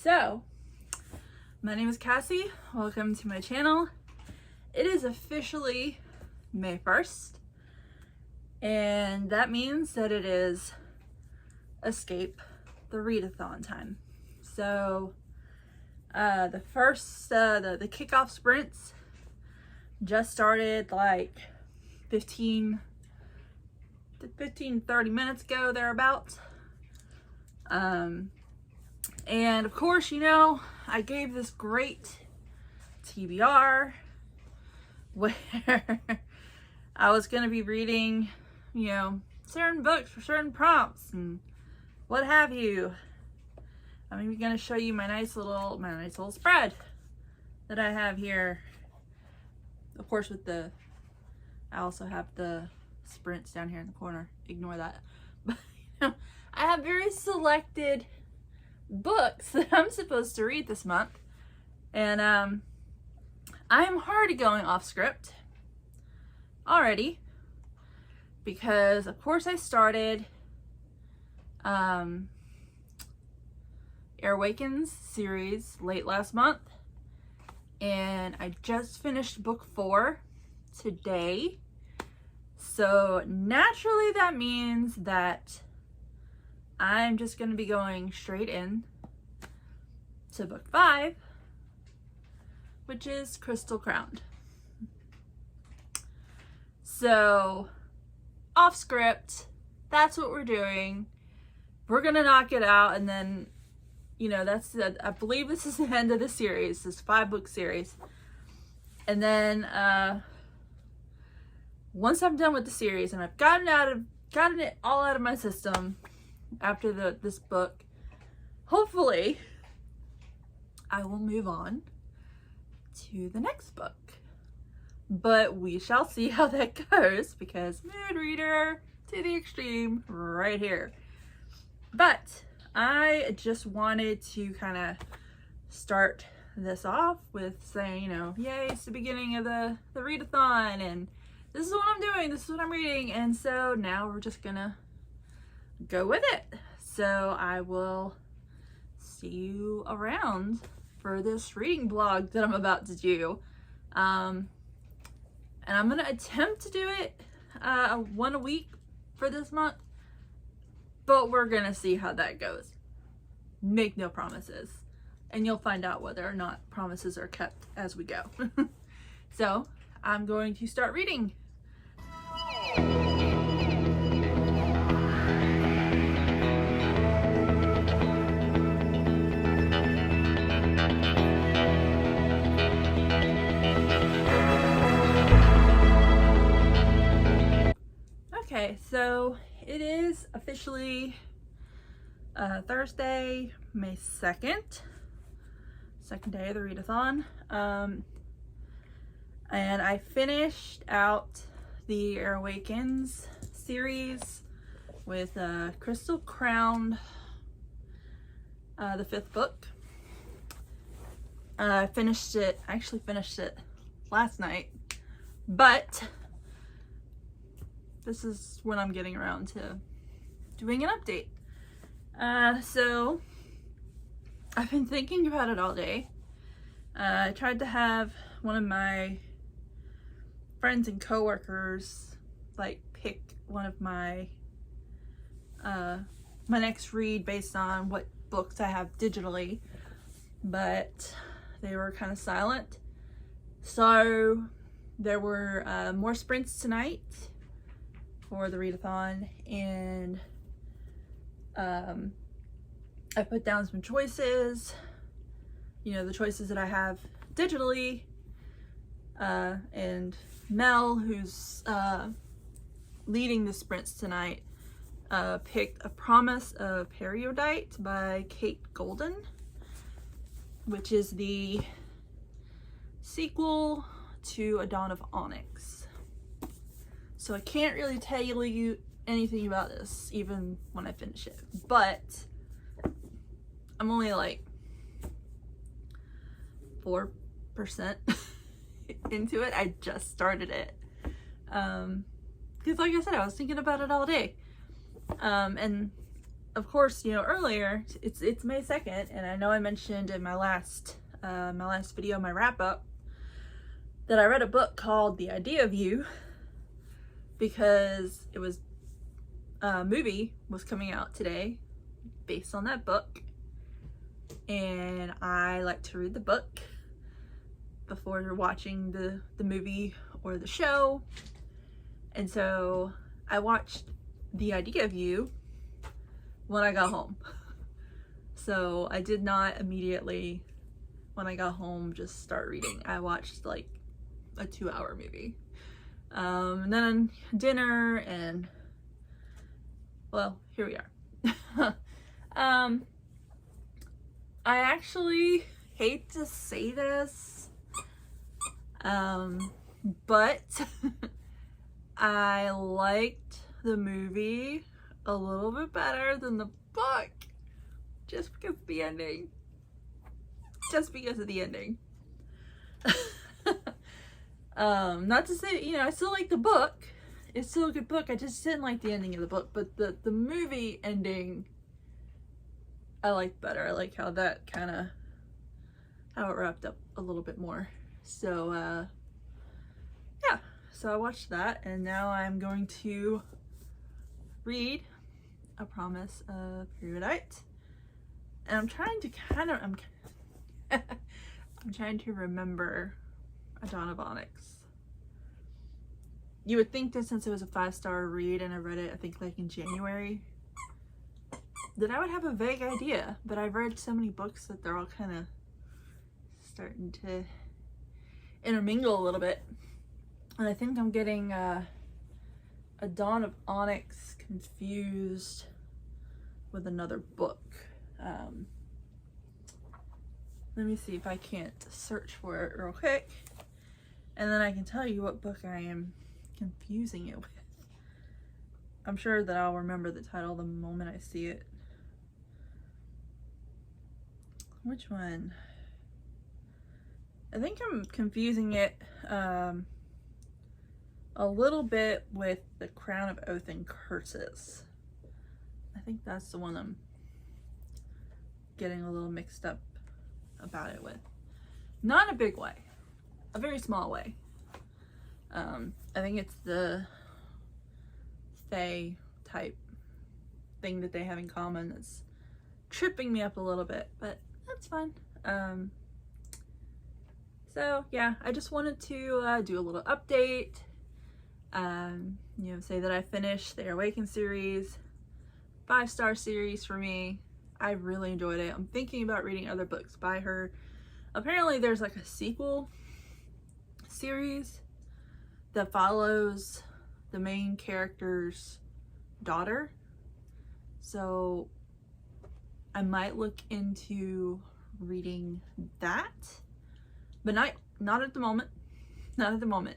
So, my name is Cassie. Welcome to my channel. It is officially May 1st, and that means that it is Escape the Readathon time. So, the kickoff sprints just started like 15, 30 minutes ago, thereabouts. And of course, I gave this great TBR where I was going to be reading, certain books for certain prompts and what have you. I'm even going to show you my nice little spread that I have here. Of course, I also have the sprints down here in the corner. Ignore that. But, I have very selected books that I'm supposed to read this month, and I am already going off script already because of course I started Air Awakens series late last month, and I just finished book 4 today, so naturally that means that I'm just going to be going straight in to book 5, which is Crystal Crowned. So, off script, that's what we're doing. We're going to knock it out, and then, I believe this is the end of the series, this 5-book series. And then, once I'm done with the series and I've gotten it all out of my system, after this book, hopefully I will move on to the next book. But we shall see how that goes, because mood reader to the extreme right here. But I just wanted to kind of start this off with saying, yay, it's the beginning of the readathon, and this is what I'm doing, this is what I'm reading, and so now we're just gonna go with it. So I will see you around for this reading blog that I'm about to do. And I'm going to attempt to do it one a week for this month, but we're going to see how that goes. Make no promises. And you'll find out whether or not promises are kept as we go. So I'm going to start reading. Okay, so it is officially Thursday, May 2nd, second day of the readathon, and I finished out the Air Awakens series with Crystal Crowned, the 5th book. I actually finished it last night, but this is when I'm getting around to doing an update. So I've been thinking about it all day. I tried to have one of my friends and coworkers pick one of my my next read based on what books I have digitally, but they were kind of silent. So there were more sprints tonight for the readathon, and I put down some choices, the choices that I have digitally, and Mel, who's leading the sprints tonight, picked A Promise of Periodite by Kate Golden, which is the sequel to A Dawn of Onyx. So I can't really tell you anything about this, even when I finish it. But I'm only 4% into it. I just started it. Because like I said, I was thinking about it all day. And of course, you know, earlier, it's May 2nd, and I know I mentioned in my last video, my wrap-up, that I read a book called The Idea of You, because it was a movie was coming out today based on that book, and I like to read the book before you're watching the movie or the show. And so I watched The Idea of You when I got home. So I did not immediately, when I got home, just start reading. I watched like a 2-hour movie. And then dinner, and well, here we are. I actually hate to say this, but I liked the movie a little bit better than the book, just because of the ending. Just because of the ending. Not to say, you know, I still like the book. It's still a good book. I just didn't like the ending of the book, but the movie ending I liked better. I like how that kind of, how it wrapped up a little bit more. So, yeah. So I watched that, and now I'm going to read A Promise of Erudite. And I'm trying to kind of, I'm trying to remember A Dawn of Onyx. You would think that since it was a 5-star read and I read it, I think like in January, that I would have a vague idea, but I've read so many books that they're all kind of starting to intermingle a little bit. And I think I'm getting A Dawn of Onyx confused with another book. Let me see if I can't search for it real quick, and then I can tell you what book I am confusing it with. I'm sure that I'll remember the title the moment I see it. Which one? I think I'm confusing it a little bit with The Crown of Oath and Curses. I think that's the one I'm getting a little mixed up about it with. Not in a big way, a very small way. I think it's the Fae type thing that they have in common that's tripping me up a little bit, but that's fine. So yeah, I just wanted to do a little update, you know, say that I finished the Awaken series, 5-star series for me. I really enjoyed it. I'm thinking about reading other books by her. Apparently there's like a sequel series that follows the main character's daughter. So I might look into reading that, but not at the moment. Not at the moment.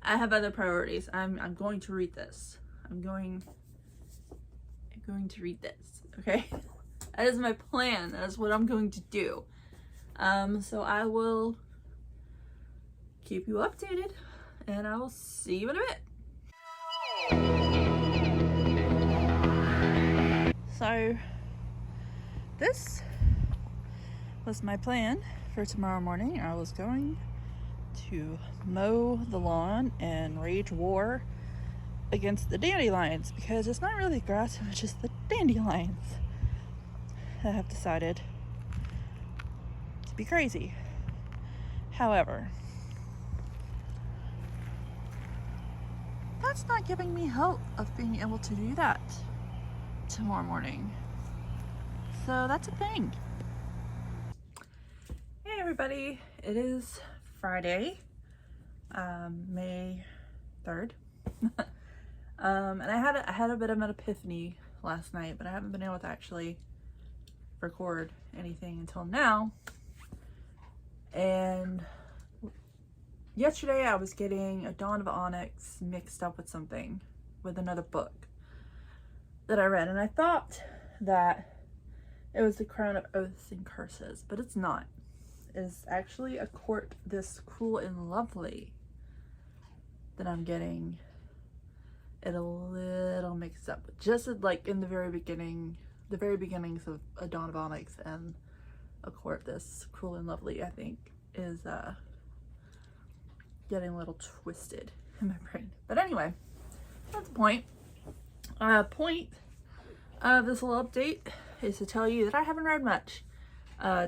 I have other priorities. I'm going to read this. I'm going to read this, okay? That is my plan. That is what I'm going to do. So I will keep you updated, and I will see you in a bit. So this was my plan for tomorrow morning. I was going to mow the lawn and rage war against the dandelions, because it's not really grass, it's just the dandelions that have decided to be crazy. However, that's not giving me hope of being able to do that tomorrow morning. So that's a thing. Hey everybody, it is Friday, May 3rd. And I had a bit of an epiphany last night, but I haven't been able to actually record anything until now. And yesterday I was getting A Dawn of Onyx mixed up with something, with another book that I read, and I thought that it was The Crown of Oaths and Curses, but it's not. It's actually A Court This Cruel and Lovely that I'm getting it a little mixed up. Just like in the very beginning, the very beginnings of A Dawn of Onyx and A Court This Cruel and Lovely, I think, is getting a little twisted in my brain. But anyway, that's the point. Point of this little update is to tell you that I haven't read much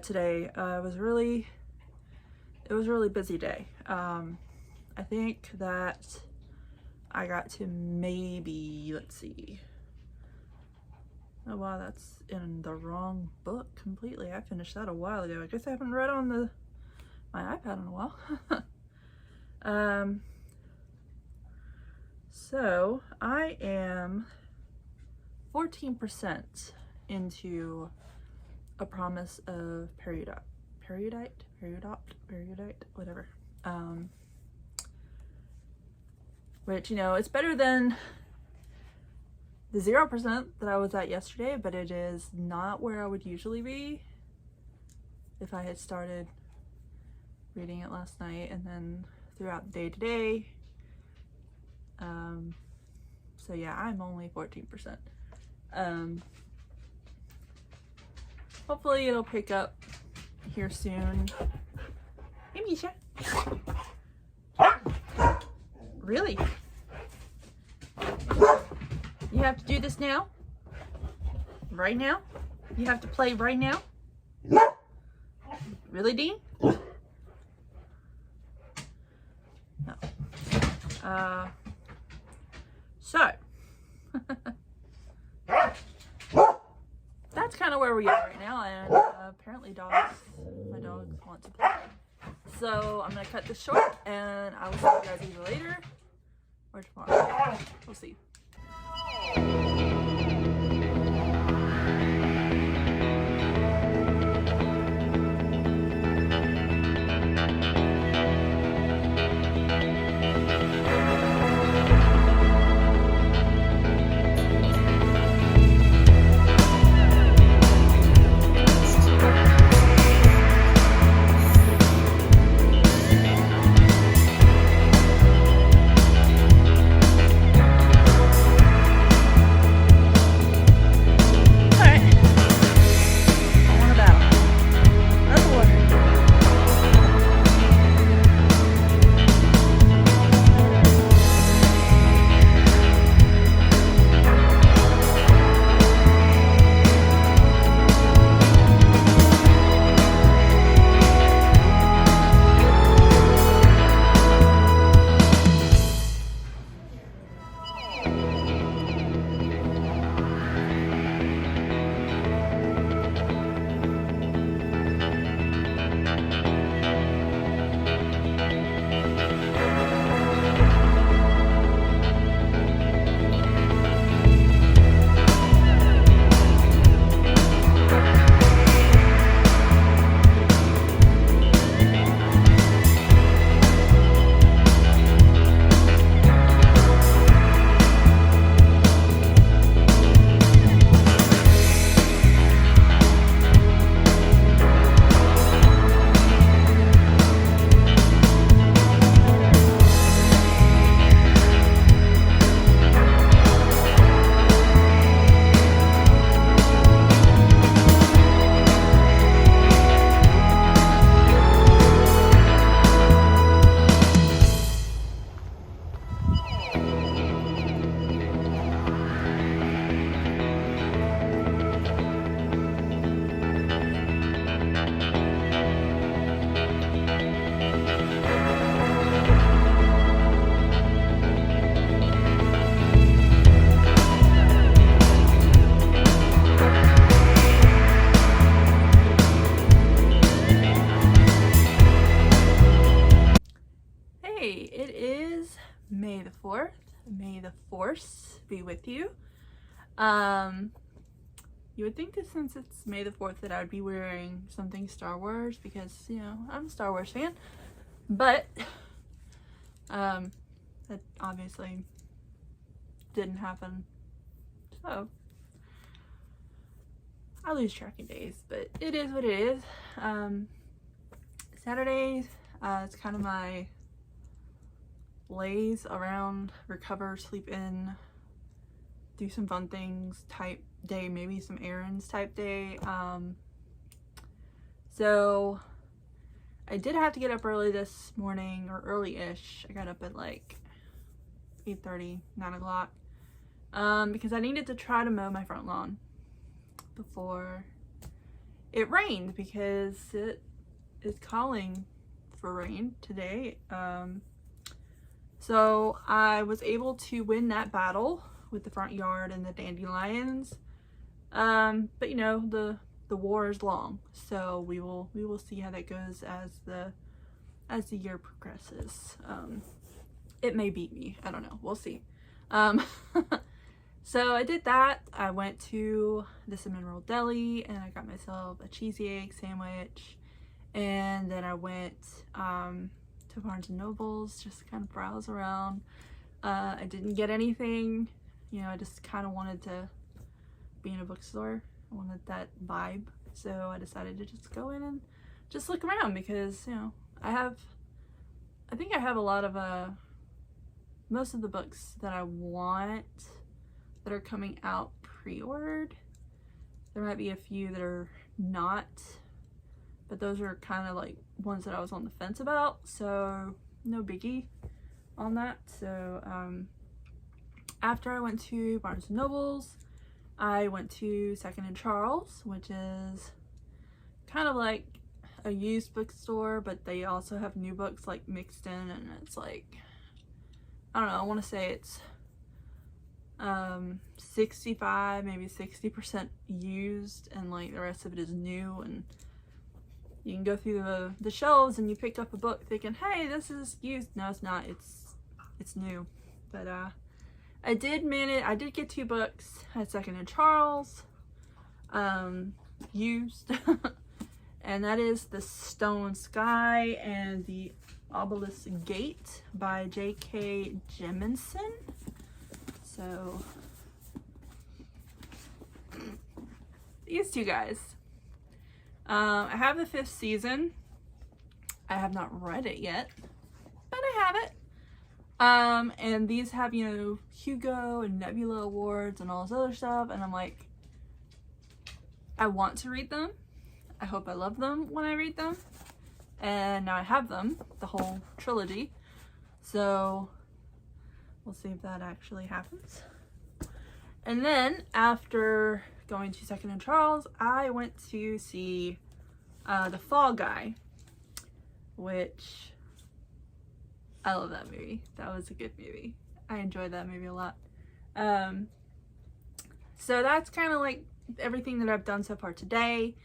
today. It was a really busy day. I think that I got to maybe, let's see. Oh wow, that's in the wrong book completely. I finished that a while ago. I guess I haven't read on my iPad in a while. So I am 14% into A Promise of Periodite, whatever. Which, you know, it's better than the 0% that I was at yesterday, but it is not where I would usually be if I had started reading it last night and then throughout the day today. So yeah, I'm only 14%. Hopefully it'll pick up here soon. Hey, Misha. Really? You have to do this now? Right now? You have to play right now? Really, Dean? No. So that's kind of where we are right now, and apparently my dogs want to play. So I'm gonna cut this short, and I will see you guys either later or tomorrow. We'll see. May the 4th. May the Force be with you. You would think that since it's May the 4th that I would be wearing something Star Wars because, you know, I'm a Star Wars fan. But that obviously didn't happen. So I lose track of days, but it is what it is. Saturdays, it's kind of my lays around, recover, sleep in, do some fun things type day, maybe some errands type day. So I did have to get up early this morning, or early-ish. I got up at like 8:30, 9 o'clock, because I needed to try to mow my front lawn before it rained, because it is calling for rain today. So I was able to win that battle with the front yard and the dandelions. But you know, the war is long, so we will see how that goes as the year progresses. It may beat me. I don't know. We'll see. So I did that. I went to the Cinnamon Roll Deli and I got myself a cheesy egg sandwich, and then I went to Barnes and Nobles just to kind of browse around. I didn't get anything. You know, I just kind of wanted to be in a bookstore. I wanted that vibe, so I decided to just go in and just look around, because, you know, I think I have a lot of most of the books that I want that are coming out pre-ordered. There might be a few that are not, but those are kind of like ones that I was on the fence about, so no biggie on that. So after I went to Barnes & Nobles, I went to Second and Charles, which is kind of like a used bookstore, but they also have new books like mixed in, and it's like, I don't know, I want to say it's 65, maybe 60% used, and like the rest of it is new. And you can go through the shelves and you pick up a book thinking, hey, this is used. No, it's not. It's new. But I did get 2 books at Second and Charles, used, and that is The Stone Sky and The Obelisk Gate by J.K. Jemisin. So these 2 guys. I have the 5th season. I have not read it yet, but I have it. And these have, you know, Hugo and Nebula awards and all this other stuff, and I'm like, I want to read them. I hope I love them when I read them. And now I have them, the whole trilogy. So we'll see if that actually happens. And then after going to Second and Charles, I went to see The Fall Guy, which I love that movie. That was a good movie. I enjoyed that movie a lot. So that's kind of like everything that I've done so far today.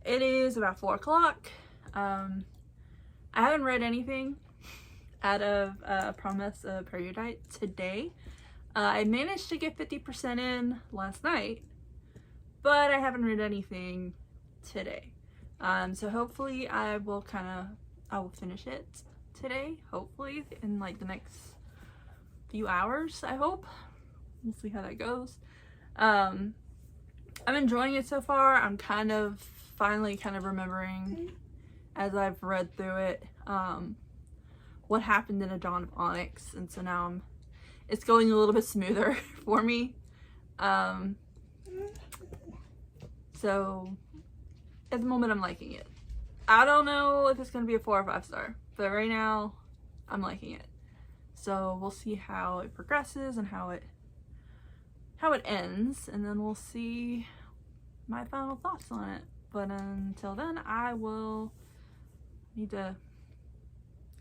It is about 4 o'clock. I haven't read anything out of Promise of Periodite today. I managed to get 50% in last night, but I haven't read anything today. So hopefully I will finish it today, hopefully in like the next few hours, I hope. We'll see how that goes. I'm enjoying it so far. I'm finally remembering as I've read through it what happened in A Dawn of Onyx, and so now it's going a little bit smoother for me. So at the moment I'm liking it. I don't know if it's gonna be a 4 or 5 star, but right now I'm liking it. So we'll see how it progresses and how it ends, and then we'll see my final thoughts on it. But until then, I will need to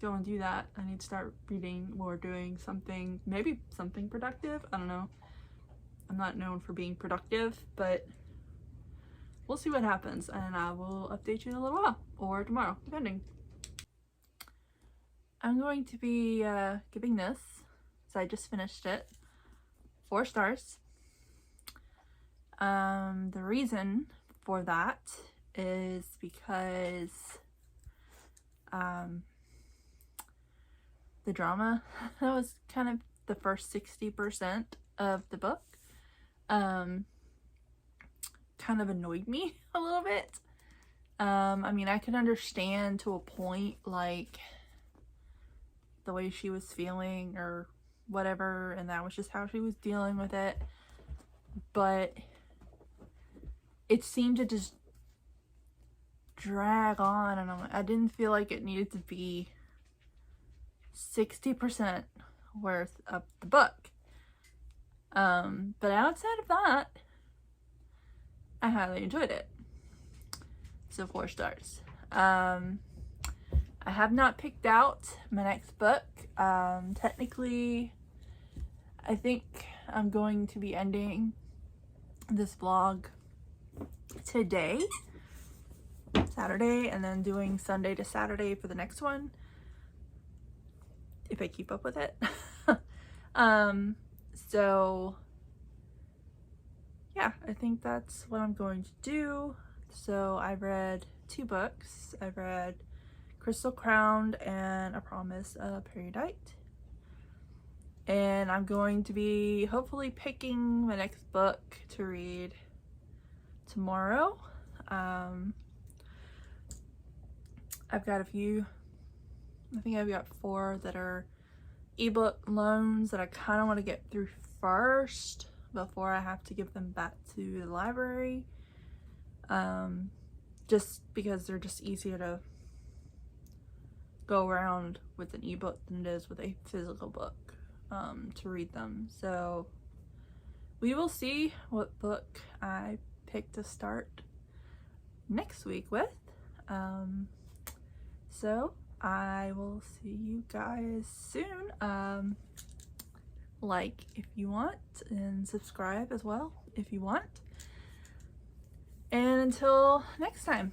go and do that. I need to start reading or doing something, maybe something productive. I don't know. I'm not known for being productive, but we'll see what happens, and I will update you in a little while, or tomorrow, depending. I'm going to be giving this, so I just finished it, 4 stars. The reason for that is because the drama, that was kind of the first 60% of the book, kind of annoyed me a little bit. I mean, I could understand to a point, like, the way she was feeling or whatever, and that was just how she was dealing with it, but it seemed to just drag on, and I didn't feel like it needed to be 60% worth of the book. But outside of that, I highly enjoyed it. So 4 stars. I have not picked out my next book. Technically, I think I'm going to be ending this vlog today, Saturday, and then doing Sunday to Saturday for the next one, if I keep up with it. So yeah, I think that's what I'm going to do. So I read 2 books. I read Crystal Crowned and A Promise of Erudite. And I'm going to be hopefully picking my next book to read tomorrow. I've got a few, I think I've got 4 that are ebook loans that I kind of want to get through first before I have to give them back to the library. Just because they're just easier to go around with an ebook than it is with a physical book to read them. So we will see what book I pick to start next week with. So I will see you guys soon. Like if you want, and subscribe as well if you want. And until next time.